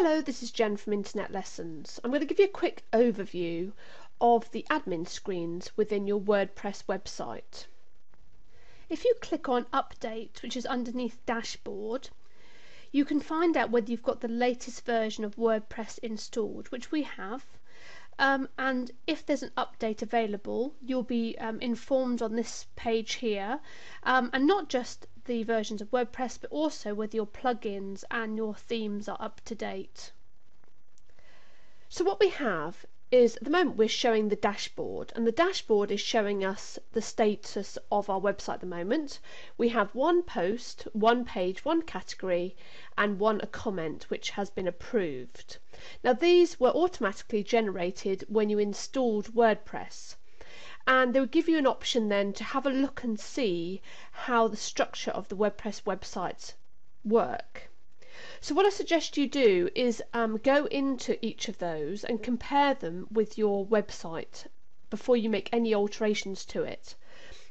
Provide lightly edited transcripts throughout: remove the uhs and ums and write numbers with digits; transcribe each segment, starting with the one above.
Hello, this is Jen from Internet Lessons. I'm going to give you a quick overview of the admin screens within your WordPress website. If you click on Update, which is underneath Dashboard, you can find out whether you've got the latest version of WordPress installed, which we have. And if there's an update available, you'll be informed on this page here, and not just the versions of WordPress, but also whether your plugins and your themes are up to date. So what we have is, at the moment we're showing the dashboard, and the dashboard is showing us the status of our website at the moment. We have one post, one page, one category, and a comment which has been approved. Now these were automatically generated when you installed WordPress, and they will give you an option then to have a look and see how the structure of the WordPress websites work. So what I suggest you do is go into each of those and compare them with your website before you make any alterations to it.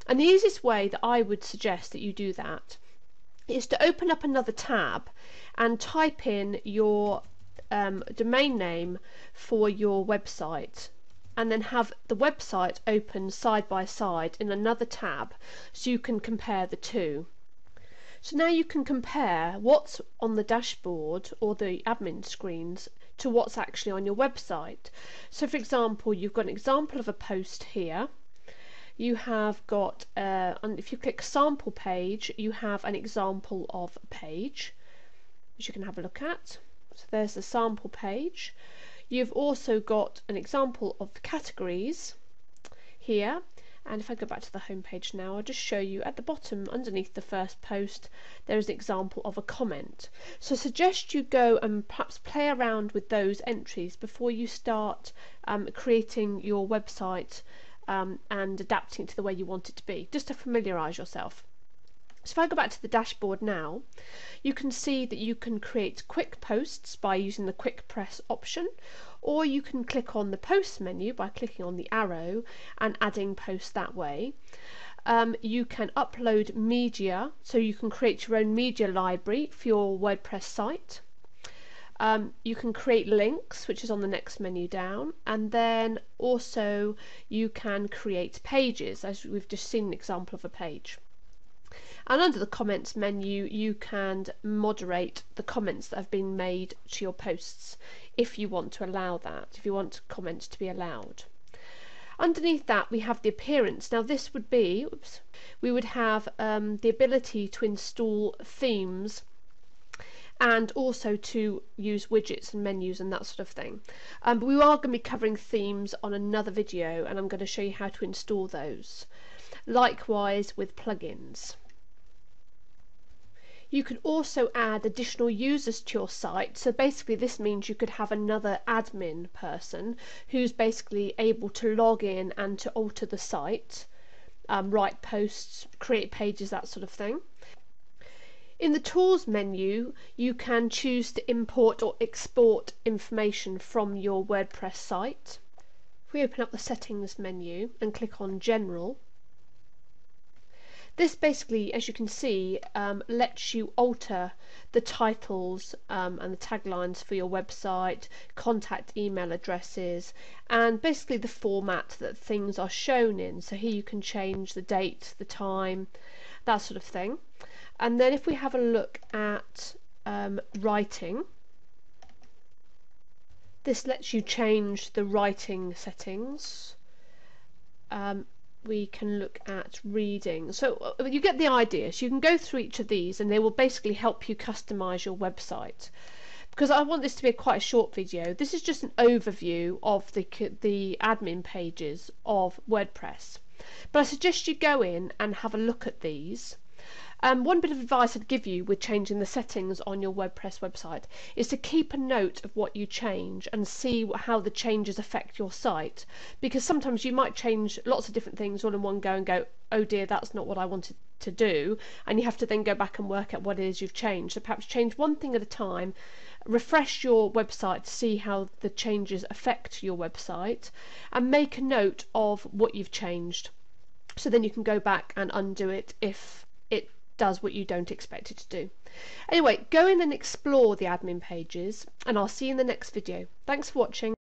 And the easiest way that I would suggest that you do that is to open up another tab and type in your domain name for your website, and then have the website open side by side in another tab so you can compare the two. So now you can compare what's on the dashboard or the admin screens to what's actually on your website. So for example, you've got an example of a post here. You have got, and if you click sample page, you have an example of a page which you can have a look at. So there's the sample page. You've also got an example of the categories here. And if I go back to the home page now, I'll just show you at the bottom underneath the first post there is an example of a comment. So I suggest you go and perhaps play around with those entries before you start creating your website and adapting it to the way you want it to be, just to familiarise yourself. So if I go back to the dashboard now, you can see that you can create quick posts by using the quick press option, or you can click on the post menu by clicking on the arrow and adding posts that way. You can upload media, so you can create your own media library for your WordPress site. You can create links, which is on the next menu down, and then also you can create pages, as we've just seen an example of a page. And under the comments menu, you can moderate the comments that have been made to your posts if you want to allow that, if you want comments to be allowed. Underneath that we have the appearance. Now this would be, we would have the ability to install themes and also to use widgets and menus and that sort of thing. But we are going to be covering themes on another video, and I'm going to show you how to install those. Likewise with plugins. You can also add additional users to your site, so basically this means you could have another admin person who's basically able to log in and to alter the site, write posts, create pages, that sort of thing. In the Tools menu, you can choose to import or export information from your WordPress site. If we open up the Settings menu and click on General, this basically, as you can see, lets you alter the titles and the taglines for your website, contact email addresses, and basically the format that things are shown in. So here you can change the date, the time, that sort of thing. And then if we have a look at writing, this lets you change the writing settings. We can look at reading. So you get the idea. So you can go through each of these and they will basically help you customize your website. Because I want this to be quite a short video, this is just an overview of the admin pages of WordPress. But I suggest you go in and have a look at these. One bit of advice I'd give you with changing the settings on your WordPress website is to keep a note of what you change and see how the changes affect your site, because sometimes you might change lots of different things all in one go and go, oh dear, that's not what I wanted to do, and you have to then go back and work out what it is you've changed. So perhaps change one thing at a time, refresh your website to see how the changes affect your website, and make a note of what you've changed, so then you can go back and undo it if it does what you don't expect it to do. Anyway, go in and explore the admin pages, and I'll see you in the next video. Thanks for watching.